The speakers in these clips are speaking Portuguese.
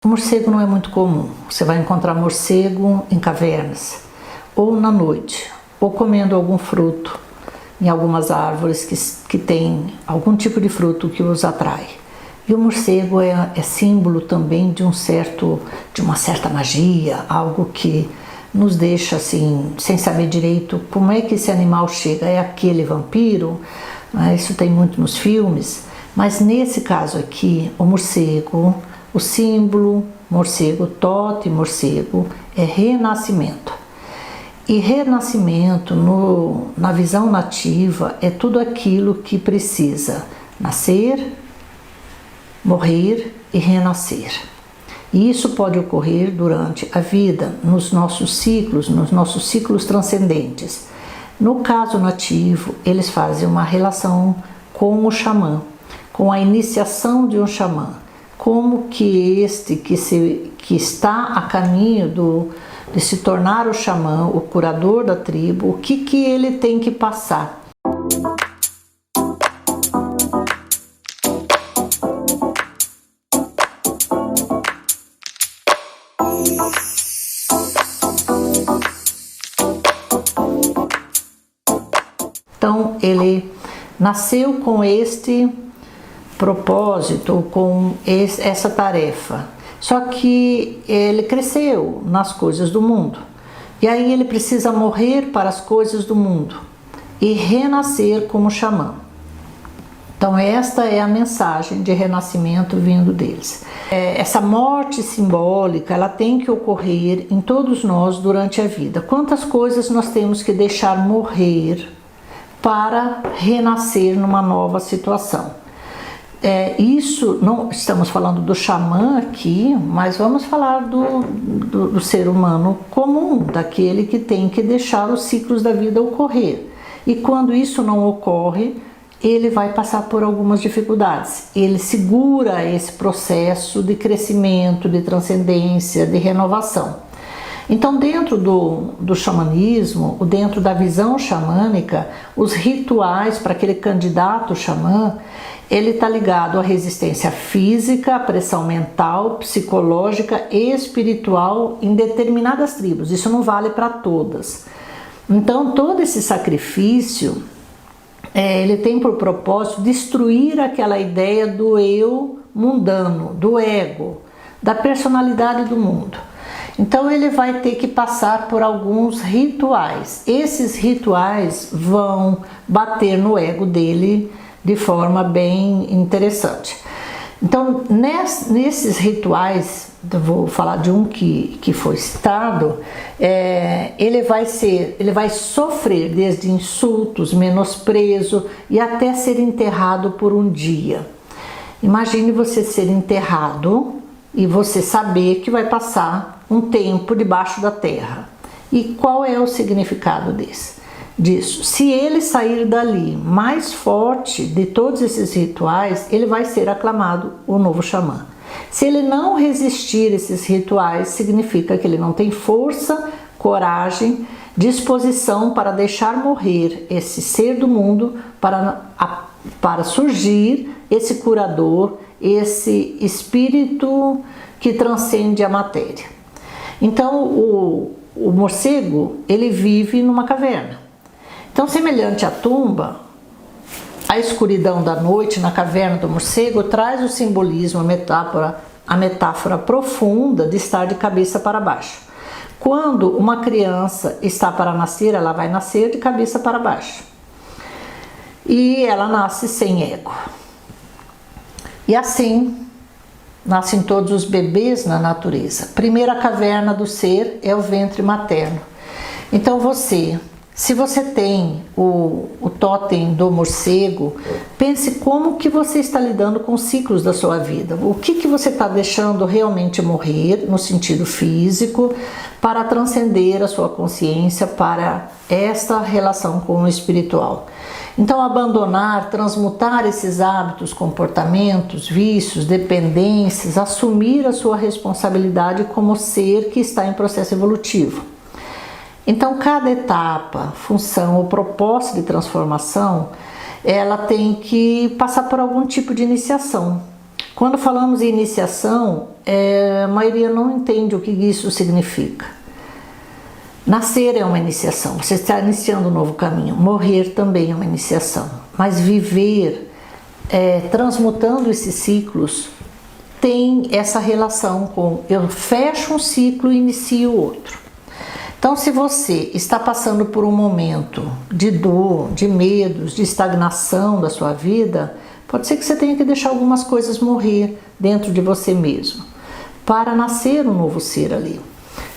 O morcego não é muito comum. Você vai encontrar morcego em cavernas, ou na noite, ou comendo algum fruto em algumas árvores que tem algum tipo de fruto que os atrai. E o morcego é símbolo também de uma certa magia, algo que nos deixa assim, sem saber direito como é que esse animal chega. É aquele vampiro? Isso tem muito nos filmes, mas nesse caso aqui, o morcego, o símbolo morcego, totem morcego, é renascimento. E renascimento, na visão nativa, é tudo aquilo que precisa nascer, morrer e renascer. E isso pode ocorrer durante a vida, nos nossos ciclos transcendentes. No caso nativo, eles fazem uma relação com o xamã, com a iniciação de um xamã. Como que que está a caminho de se tornar o xamã, o curador da tribo, o que ele tem que passar. Então ele nasceu com este propósito, com essa tarefa. Só que ele cresceu nas coisas do mundo. E aí ele precisa morrer para as coisas do mundo e renascer como xamã. Então esta é a mensagem de renascimento vindo deles. Essa morte simbólica, ela tem que ocorrer em todos nós durante a vida. Quantas coisas nós temos que deixar morrer para renascer numa nova situação? Isso, não estamos falando do xamã aqui, mas vamos falar do ser humano comum, daquele que tem que deixar os ciclos da vida ocorrer. E quando isso não ocorre, ele vai passar por algumas dificuldades. Ele segura esse processo de crescimento, de transcendência, de renovação. Então, dentro do xamanismo, dentro da visão xamânica, os rituais para aquele candidato xamã, ele está ligado à resistência física, à pressão mental, psicológica e espiritual em determinadas tribos. Isso não vale para todas. Então, todo esse sacrifício, ele tem por propósito destruir aquela ideia do eu mundano, do ego, da personalidade do mundo. Então ele vai ter que passar por alguns rituais. Esses rituais vão bater no ego dele de forma bem interessante. Então nesses rituais, eu vou falar de um que foi citado, ele vai sofrer desde insultos, menosprezo e até ser enterrado por um dia. Imagine você ser enterrado e você saber que vai passar um tempo debaixo da terra. E qual é o significado disso? Se ele sair dali mais forte de todos esses rituais, ele vai ser aclamado o novo xamã. Se ele não resistir a esses rituais, significa que ele não tem força, coragem, disposição para deixar morrer esse ser do mundo para surgir esse curador, esse espírito que transcende a matéria. Então o morcego, ele vive numa caverna. Então, semelhante à tumba, a escuridão da noite na caverna do morcego traz o simbolismo, a metáfora profunda de estar de cabeça para baixo. Quando uma criança está para nascer, ela vai nascer de cabeça para baixo. E ela nasce sem ego. E assim nascem todos os bebês na natureza. Primeira caverna do ser é o ventre materno. Então se você tem o totem do morcego, pense como que você está lidando com os ciclos da sua vida. O que você está deixando realmente morrer, no sentido físico, para transcender a sua consciência para esta relação com o espiritual. Então, abandonar, transmutar esses hábitos, comportamentos, vícios, dependências, assumir a sua responsabilidade como ser que está em processo evolutivo. Então, cada etapa, função ou propósito de transformação, ela tem que passar por algum tipo de iniciação. Quando falamos em iniciação, a maioria não entende o que isso significa. Nascer é uma iniciação, você está iniciando um novo caminho. Morrer também é uma iniciação. Mas viver, transmutando esses ciclos, tem essa relação com eu fecho um ciclo e inicio outro. Então, se você está passando por um momento de dor, de medos, de estagnação da sua vida, pode ser que você tenha que deixar algumas coisas morrer dentro de você mesmo, para nascer um novo ser ali.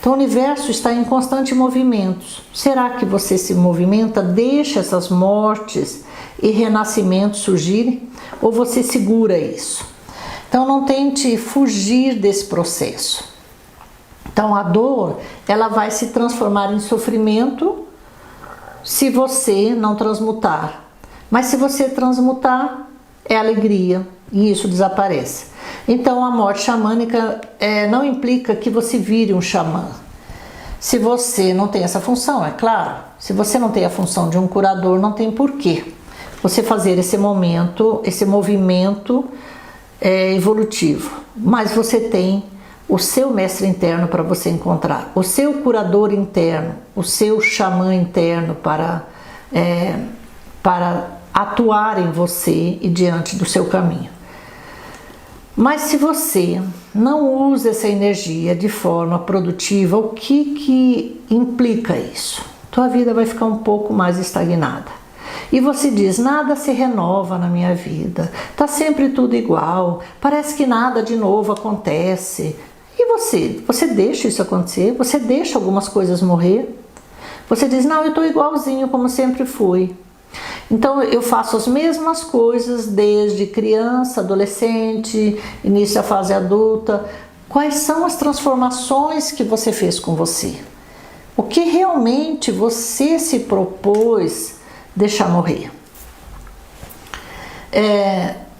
Então, o universo está em constante movimento. Será que você se movimenta, deixa essas mortes e renascimentos surgirem? Ou você segura isso? Então, não tente fugir desse processo. Então, a dor, ela vai se transformar em sofrimento se você não transmutar. Mas se você transmutar, é alegria e isso desaparece. Então, a morte xamânica não implica que você vire um xamã. Se você não tem essa função, é claro. Se você não tem a função de um curador, não tem porquê você fazer esse movimento evolutivo. Mas você tem o seu mestre interno para você encontrar, o seu curador interno, o seu xamã interno para atuar em você e diante do seu caminho. Mas se você não usa essa energia de forma produtiva, o que implica isso? Tua vida vai ficar um pouco mais estagnada. E você diz, nada se renova na minha vida, tá sempre tudo igual, parece que nada de novo acontece. E você deixa isso acontecer? Você deixa algumas coisas morrer? Você diz, não, eu estou igualzinho como sempre fui. Então eu faço as mesmas coisas desde criança, adolescente, início da fase adulta. Quais são as transformações que você fez com você? O que realmente você se propôs deixar morrer?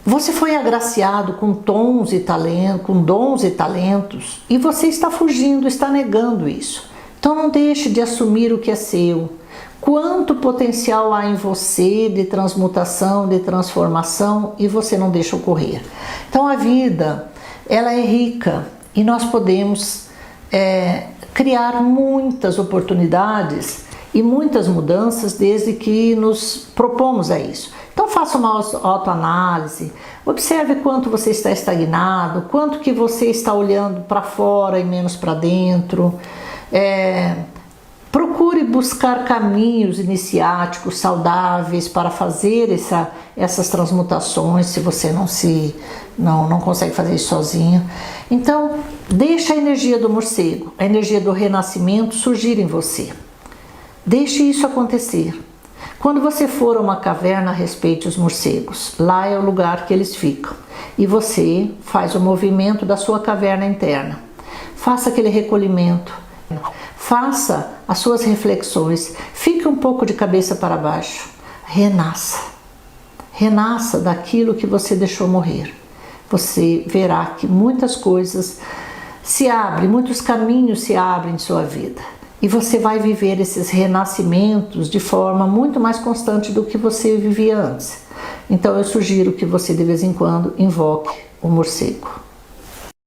Você foi agraciado com dons e talentos e você está fugindo, está negando isso. Então não deixe de assumir o que é seu. Quanto potencial há em você de transmutação, de transformação e você não deixa ocorrer. Então a vida, ela é rica e nós podemos criar muitas oportunidades e muitas mudanças desde que nos propomos a isso. Então faça uma autoanálise, observe quanto você está estagnado, quanto que você está olhando para fora e menos para dentro. Procure buscar caminhos iniciáticos saudáveis para fazer essas transmutações, se você não consegue fazer isso sozinho. Então, deixa a energia do morcego, a energia do renascimento surgir em você. Deixe isso acontecer. Quando você for a uma caverna, respeite os morcegos. Lá é o lugar que eles ficam. E você faz o movimento da sua caverna interna. Faça aquele recolhimento. Faça as suas reflexões. Fique um pouco de cabeça para baixo. Renasça. Renasça daquilo que você deixou morrer. Você verá que muitas coisas se abrem, muitos caminhos se abrem em sua vida. E você vai viver esses renascimentos de forma muito mais constante do que você vivia antes. Então eu sugiro que você de vez em quando invoque o morcego.